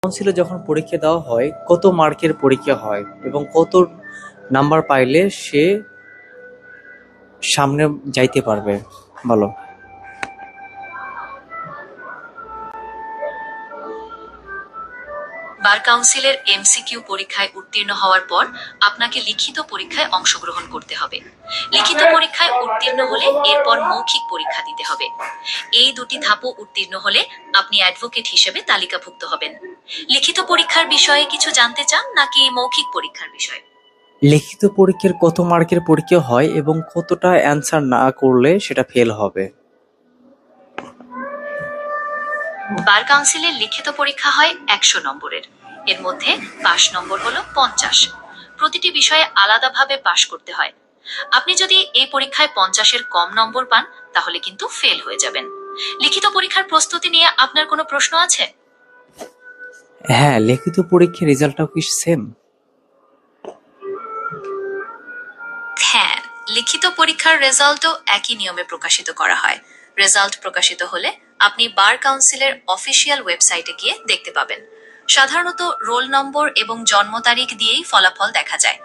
কাউন্সিলে যখন পরীক্ষা দেওয়া হয় কত মার্কের পরীক্ষা হয় এবং কত নাম্বার পাইলে সে সামনে যাইতে পারবে? বলো। বার কাউন্সিলের এমসিকিউ পরীক্ষায় উত্তীর্ণ হওয়ার পর আপনাকে লিখিত পরীক্ষায় অংশগ্রহণ করতে হবে। লিখিত পরীক্ষায় উত্তীর্ণ হলে এরপর মৌখিক পরীক্ষা দিতে হবে। এই দুটি ধাপও উত্তীর্ণ হলে আপনি অ্যাডভোকেট হিসেবে তালিকাভুক্ত হবেন। লিখিত পরীক্ষার বিষয়ে কিছু জানতে চান নাকি মৌখিক পরীক্ষার বিষয়ে? লিখিত পরীক্ষার কত মার্কের পরীক্ষা হয় এবং কতটা অ্যান্সার না করলে সেটা ফেল হবে? বার কাউন্সিলের লিখিত পরীক্ষা হয় 100 নম্বরের। এর মধ্যে পাস নম্বর হলো 50। প্রতিটি বিষয়ে আলাদাভাবে পাস করতে হয়। আপনি যদি এই পরীক্ষায় 50-এর কম নম্বর পান তাহলে কিন্তু ফেল হয়ে যাবেন। লিখিত পরীক্ষার প্রস্তুতি নিয়ে আপনার কোনো প্রশ্ন আছে? হ্যাঁ, লিখিত পরীক্ষার রেজাল্টটাও কি সেম? হ্যাঁ, লিখিত পরীক্ষার রেজাল্টও একই নিয়মে প্রকাশিত করা হয়। রেজাল্ট প্রকাশিত হলে আপনি বার কাউন্সিলের অফিসিয়াল ওয়েবসাইটে গিয়ে দেখতে পাবেন। সাধারণত রোল নম্বর এবং জন্ম তারিখ দিয়েই ফলাফল দেখা যায়।